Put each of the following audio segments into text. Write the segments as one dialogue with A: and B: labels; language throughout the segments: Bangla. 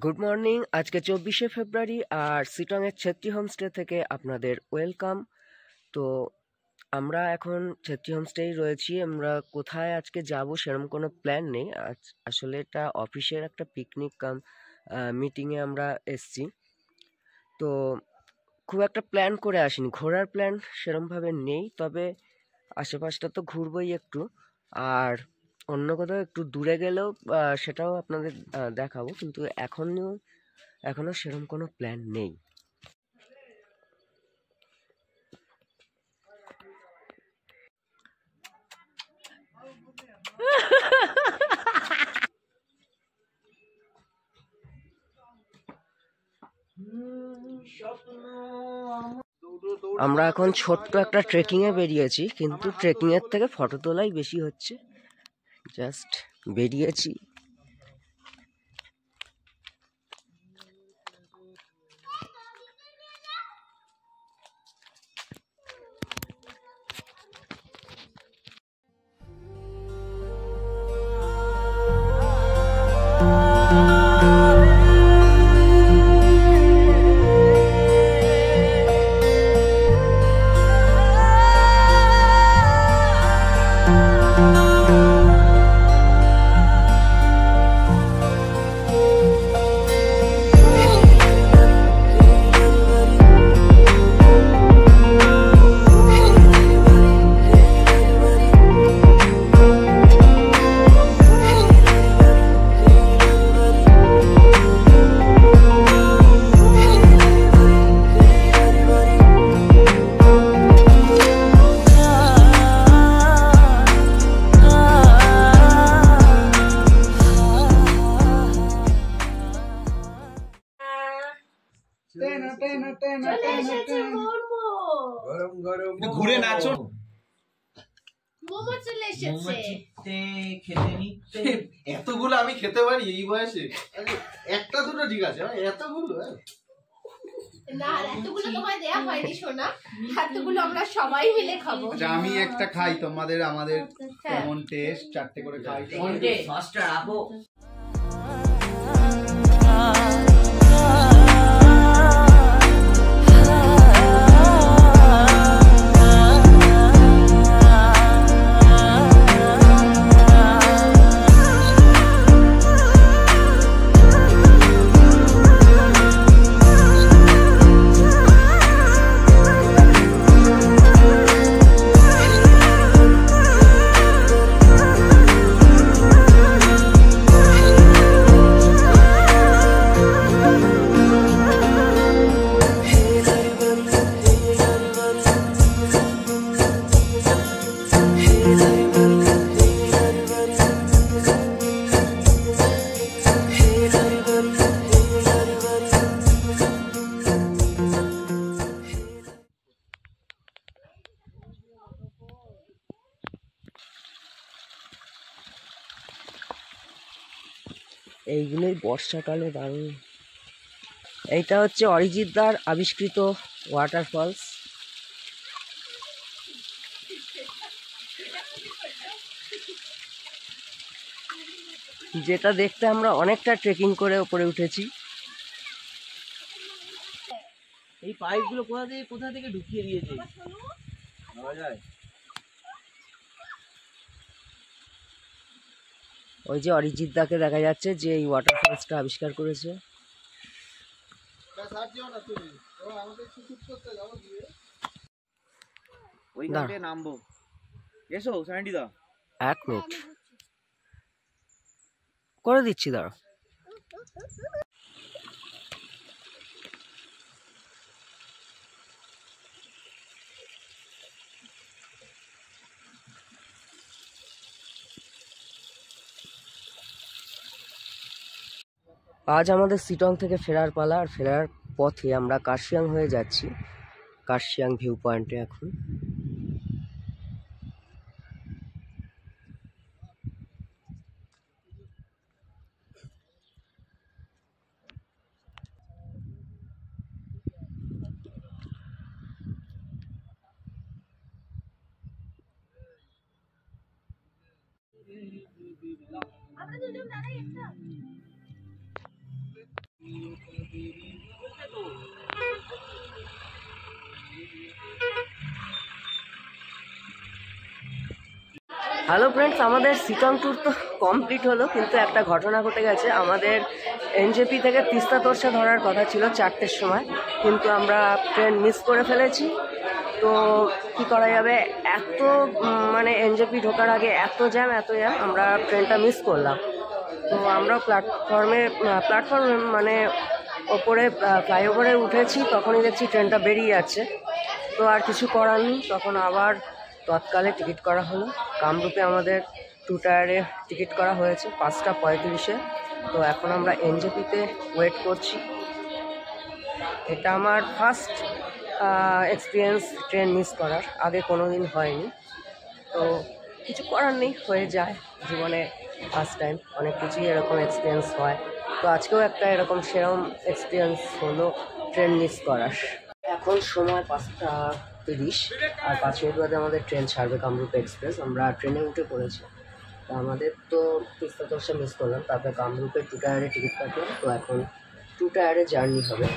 A: Good morning. আজকে 24শে ফেব্রুয়ারি আর সিটংয়ের ছেত্রী হোমস্টে থেকে আপনাদের ওয়েলকাম। তো আমরা এখন ছেত্রী হোমস্টেই রয়েছি। আমরা কোথায় আজকে যাব সেরকম কোনো প্ল্যান নেই। আসলে এটা অফিসের একটা পিকনিক কাম মিটিংয়ে আমরা এসছি। তো খুব একটা প্ল্যান করে আসিনি, ঘোরার প্ল্যান সেরকমভাবে নেই, তবে আশেপাশটা তো ঘুরবই একটু, আর অন্য কোথাও একটু দূরে গেলেও সেটাও আপনাদের দেখাবো, কিন্তু এখনো সেরকম কোনো প্ল্যান নেই। আমরা এখন ছোট্ট একটা ট্রেকিং এ বেরিয়েছি, কিন্তু ট্রেকিং এর থেকে ফটো তোলাই বেশি হচ্ছে। জাস্ট বেরিয়েছি।
B: ঘুরে নাচো। এতগুলো আমি খেতে পারি এই বয়সে? একটা দুটো ঠিক আছে, এতগুলো
C: না, এতগুলো তোমায় দেয়া হয়নি সোনা, এতগুলো আমরা সবাই মিলে খাবো।
B: আমি একটা খাই, আমাদের কমন টেস্ট, চারটে করে খাই।
A: ফার্স্টটা রাখো। এইগুলোই বর্ষাকালে দারুণ। এইটা হচ্ছে অরিজিৎ দার আবিষ্কৃত ওয়াটারফলস। যেটা দেখতে আমরা অনেকটা ট্রেকিং করে উপরে উঠেছি। এই পাইপগুলো কোথা থেকে ঢুকিয়ে দিয়েছে ভাবা যায়। ওই যে অরিজিৎ দাকে দেখা যাচ্ছে যে এই ওয়াটারফলসটা আবিষ্কার করেছে।
D: নামবো, এসো স্যান্ডি দা।
A: 1 মিনিট করে দিচ্ছি, দাঁড়া। আজ আমাদের সিটং থেকে ফেরার পালা, আর ফেরার পথে আমরা কার্শিয়াং হয়ে যাচ্ছি। কার্শিয়াং ভিউ পয়েন্টে এখন। হ্যালো ফ্রেন্ডস, আমাদের সিটং ট্যুর তো কমপ্লিট হলো, কিন্তু একটা ঘটনা ঘটে গেছে। আমাদের এনজেপি থেকে তিস্তা তোরসা ধরার কথা ছিল 4টের সময়, কিন্তু আমরা ট্রেন মিস করে ফেলেছি। তো কি করা যাবে, এত মানে এনজেপি ঢোকার আগে এত জ্যাম আমরা ট্রেনটা মিস করলাম। তো আমরা প্ল্যাটফর্মে মানে ওপরে ফ্লাইওভারে উঠেছি, তখনই দেখছি ট্রেনটা বেরিয়ে যাচ্ছে। তো আর কিছু করার নেই, তখন আবার তৎকালে টিকিট করা হলো। কামরূপে আমাদের 2 টায়ারে টিকিট করা হয়েছে 5টা 35-এ। তো এখন আমরা এনজেপিতে ওয়েট করছি। এটা আমার ফার্স্ট এক্সপিরিয়েন্স ট্রেন মিস করার, আগে কোনো দিন হয়নি। তো কিছু করার নেই, হয়ে যায় জীবনে ফার্স্ট টাইম, অনেক কিছুই এরকম এক্সপিরিয়েন্স হয়। তো আজকেও একটা সেরকম এক্সপিরিয়েন্স হলো ট্রেন মিস করার। এখন সময় 5টা 30, আর 5 মিনিট বাদে আমাদের ট্রেন ছাড়বে, কামরূপ এক্সপ্রেস। আমরা ট্রেনে উঠে পড়েছি। তো আমাদের তো তিস্তা তোরসা মিস করলাম, তারপরে কামরূপের 2 টায়ারে টিকিট কাটলাম। তো এখন 2 টায়ারে জার্নি হবে।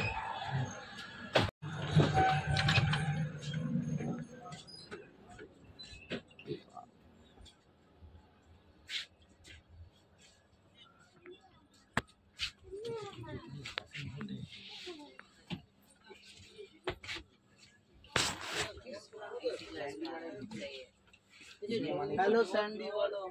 D: हेलो सैंडी बोलो।